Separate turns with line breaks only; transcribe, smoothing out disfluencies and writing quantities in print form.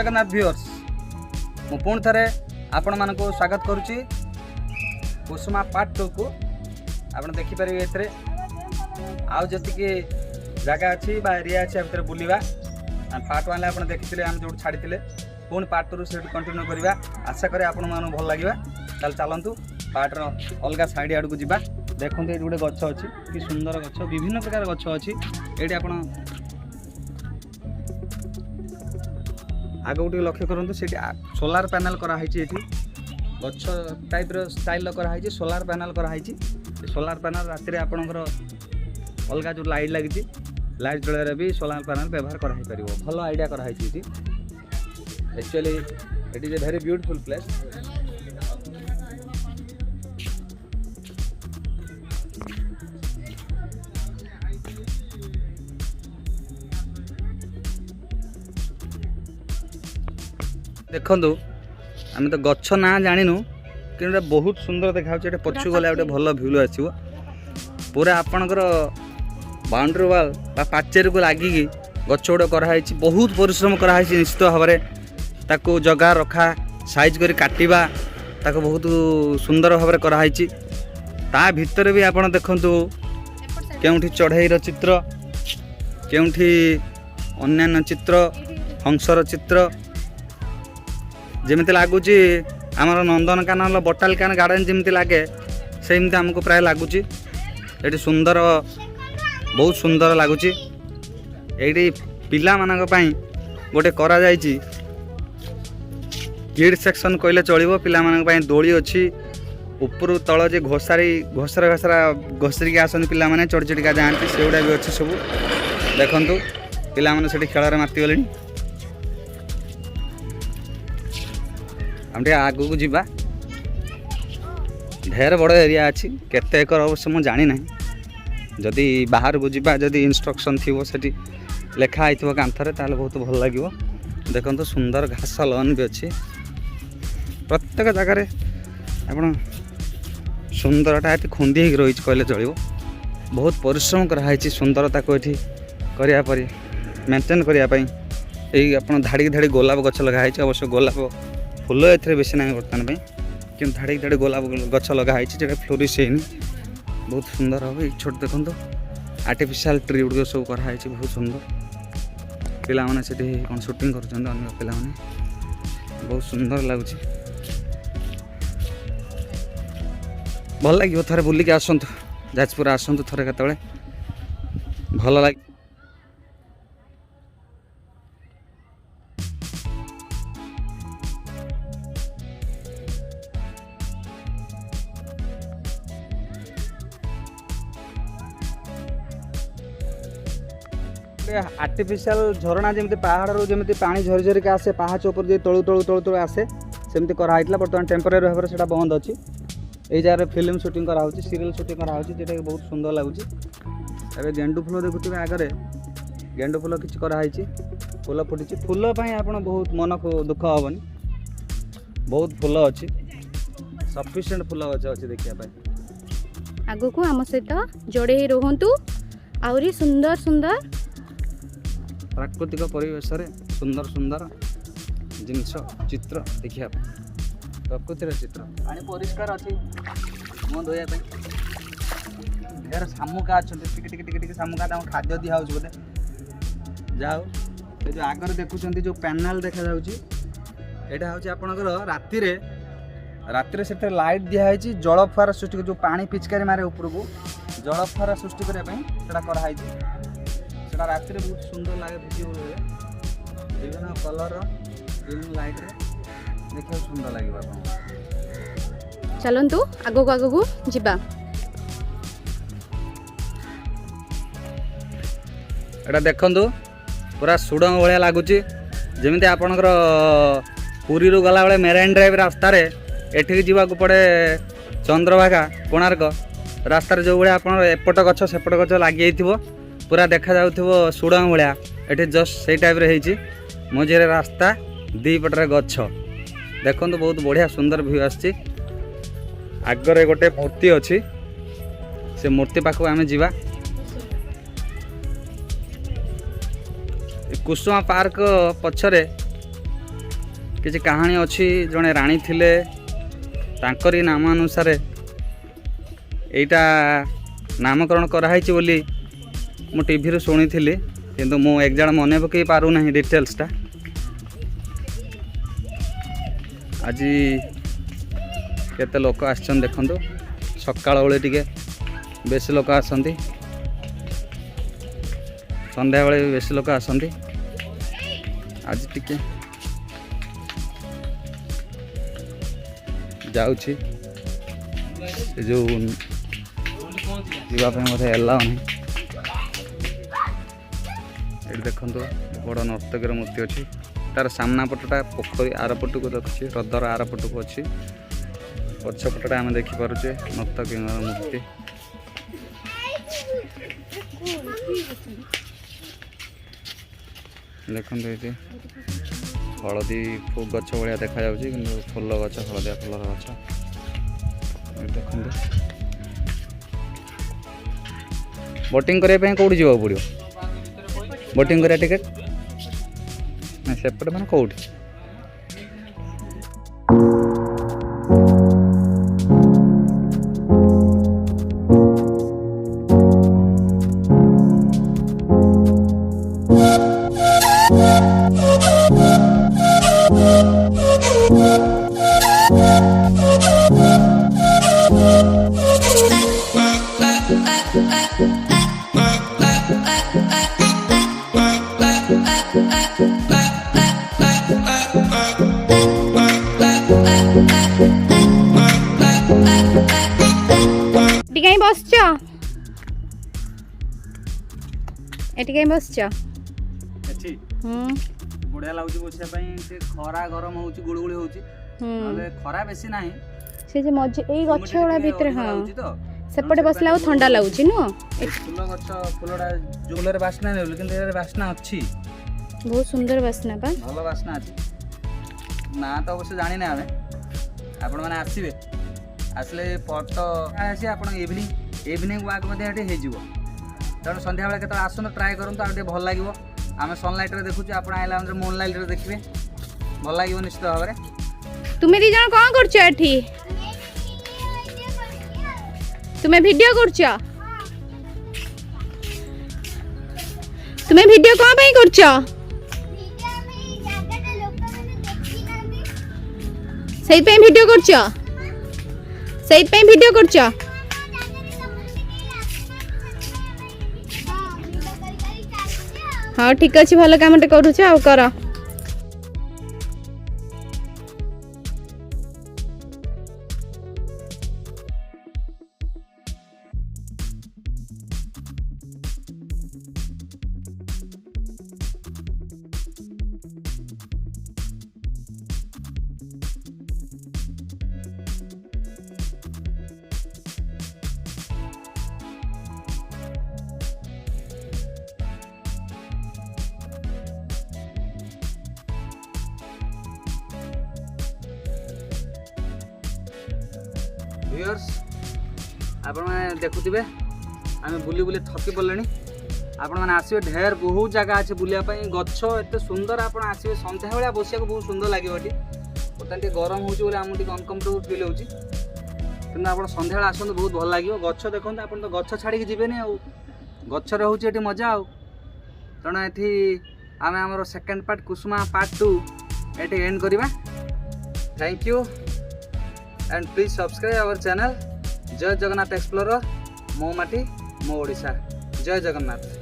Jagannath viewers मु पुणी थे आपण मान स्वागत करुच्ची कुसुमा पार्ट 2 को आप देखिपारे ए आउ जी जगह अच्छी एरिया अच्छी भितर बुलवा पार्ट 1 आप देखी आम जो छाड़ी पुणी पार्ट 2 से कंटिन्यू करवा आशा करें आपण मान भल लगे चल चलतु पार्ट अलग साइड आड़ को जी देखते ये गोटे गछ अच्छी कि सुंदर गछ विभिन्न प्रकार गछ अच्छी ये आप आग टे लक्ष्य करूँ से सोलार पैनल कराई गछ टाइप स्टाइल कराई सोलार पैनल कराई सोलार पैनल राति आपणकर अलग जो लाइट लगी लाइट जल भी सोलार पैनल व्यवहार कर भल आइडिया कराई actually it is a very beautiful place. देखु आम तो गछ ना जानु कि बहुत सुंदर देखा पछु गला गोटे भल भ्यू आसो पूरा आपणकर बाउंड्री वाल पाचेरी को लगिकी गछ गुड़ा कराई बहुत परिश्रम कराई निश्चित भाव में ताको जगह रखा साइज कर काटिबा ताको बहुत सुंदर भाव में कराई ता भितर भी आपड़ देखु केउठी चढ़ईर चित्र केउठी अन्यान्य चित्र हंसर चित्र जमी लगुच आमर नंदनकानन बोटानिकल गार्डन जमी लगे सेमती आमको प्राय लगुच ये सुंदर बहुत सुंदर लगुच ये पिला मानक पई गोटे करा जायछि किड सेक्शन कहले चलिबो पिला मानक पई दोली अछि ऊपर तल जे घोसारी घोसरा घोसरा घोसरी आसन पिला माने चढ़ चढ़िका जाती से गुड़ा भी अच्छी सब देखु पिला माने सेठी खेल माति गले हम आगू को जीवा ढेर बड़ एरिया अच्छी केते एकर अवश्य मुझे जानी ना जदि बाहर को जीवा जदि इंस्ट्रक्शन थी सेठी लेखा आई कांथरे ताले बहुत भल लगे देखो तो सुंदर घास लॉन भी अच्छी प्रत्येक जगार आप सुंदरटा ये खुंदी रही कहले चलो बहुत परिश्रम कराई सुंदरता को ये करने मेंटेन करने आप धाड़ी धाड़ी गोलाप गछ लगाई अवश्य गोलाप फुल ए बेसी ना बर्तमान कि धाड़ी धाड़ी गोलाप गछ लगाई फ्लोरिश है बहुत सुंदर हम ये छोट देखो आर्टिफिशियल ट्री गुड़ सब कराई बहुत सुंदर पिला माने से कौन शूटिंग कर पिला माने बहुत सुंदर लगुच भल लगे थे बुलिक आसतु जाजपुर आसतु थे केत भल लगे आर्टिफिशियल झरणा जमी पहाड़ जमी पानी झरी झरिक आसे पहाच उपर तलू तलू तलू तलू आसे सेमती कराई बर्तमान टेम्परेरी भाव में बंद अच्छी यही जगह फिल्म शूटिंग कराऊँच सीरियल शूटिंग कराऊँच जोटा बहुत सुंदर लगुच ए गेंडु फूल देखुए आगे गेंडु फूल किसी कराई फूल फुटी फूल आप बहुत मन को दुख हेनी बहुत फूल अच्छी सफिशिएंट फूल गछ अच्छी देखा
आगु को आम सहित जोड़े ही रुहतु आउरी सुंदर सुंदर
प्राकृतिक परिवेश सुंदर सुंदर जिनस चित्र देखा प्रकृतिर चित्र पानी परिष्कार अच्छी मुँह धोया ढेर शामुका अच्छा टिके शामुका खाद्य दिया बोधे जाओ ये जो आगे देखुं जो पैनल देखा यहाँ हूँ आपणकर रातिर से लाइट दिखाई जल फुआर सृष्टि जो पानी पिचकारी मारे ऊपर को जल फुआर सृष्टि करने सेटा राति बहुत सुंदर लगे भिजिबल हुए विभिन्न कलर विभिन्न लाइट देखा सुंदर लगे
चलतु आगो को जीवा
एटा देखंतु पूरा सुडंग भाया लगुच जमी आपणकर पुरी रू गला बेले मेराइन ड्राइव रास्तार एठिक जावाक पड़े चंद्रभागा कोणार्क रास्तार जो भाया आप एपट गछ सेपट गछ लगी पूरा देखा जाउथिबो सुडंग भाया एठी जस्ट से टाइप रे हेची मझे रास्ता दी पटरे गछ देखो बहुत बढ़िया सुंदर व्यू आछि आगरे गोटे मूर्ति अच्छी से मूर्ति पाखक आम जा कुसुमा पार्क पछरे किसी कहानी अच्छी जड़े राणी थिले तांकरी नाम अनुसार एटा नामकरण कराई बोली मु टीवी शुणी थी किंतु मु एग्जाम मन पकई पारू ना डिटेल्सटा आज केते लोक आछन देखंतु सकाळ बेले टिके बेसी लोक आसंती संध्या बेले बेसी लोक आसंती आज टिके जाऊँगी जो जीवाई मत एलाउ नहीं ये देखो बड़ नर्तकीर मूर्ति अच्छी तार सामना पटटा पोखरी आर पटक देखुचे हृदर आर पटक अच्छी पछपटा आम देखिपे नर्तकी मूर्ति देखो ये हलदी गछ भाया देखा कि फूल गछ हलदिया फूलर गछ देखो बोटिंग करने कौट जावा पड़ो बोटिंग करा टिकेट ना सेपटे मैंने कौटी
कहीं बसच एटी कहीं बसच
बढ़िया लगुच बसिया खरा गरम हो गुड़गुड़ी हो खरा बेसी ना
से मजे ए गछ गुड़ा भितर हाँ सेपटे बसला ठंडा लगुच नुह
फूल गछ फूलटा जो फूल बास्ना नहीं कि बास्ना अच्छी
बहुत सुंदर बास्ना पा
भल बास्ना अच्छी ना तो अवश्य जानी ना आमे आपण मैंने आसवे आसले पट आसी आप इवनिंग वाक तेणु सन्ध्या बेले के आसन ट्राए करूँ आगे भल लगे आम सनलाइट देखुँ आप आइला मून लाइट देखिए भल लगे निश्चित भाव में
तुम्हें दी जन कौन कर तुम्हें वीडियो कर तुम्हें वीडियो कौन पे कर सही पे वीडियो कर सही पे वीडियो कर हाँ ठीक अच्छे भल कम करुच आ कर
व्यूअर्स आपण मैंने देखुवे आम बुली बुली थकी पड़े आपण मैंने आसवे ढेर बहुत जगह अच्छे बुलापी गछ एत सुंदर आप आसवे सन्ध्या बेला बसिया बहुत सुंदर लगे बर्तमान टे गरम हो अनकम्फर्टेबल फिल हो कि आप सन्ध्या बेला आसतु बहुत भल लगे गछ देखते आप तो गछ छाड़ी जीवेनि गछ रोचे मजा आउ तेणु ये आम आम सेकेंड पार्ट कुसुमा पार्ट 2 ये एंड करवा thank you and please subscribe our channel Jai Jagannath explorer मो माटी मो ओडिशा जय जगन्नाथ।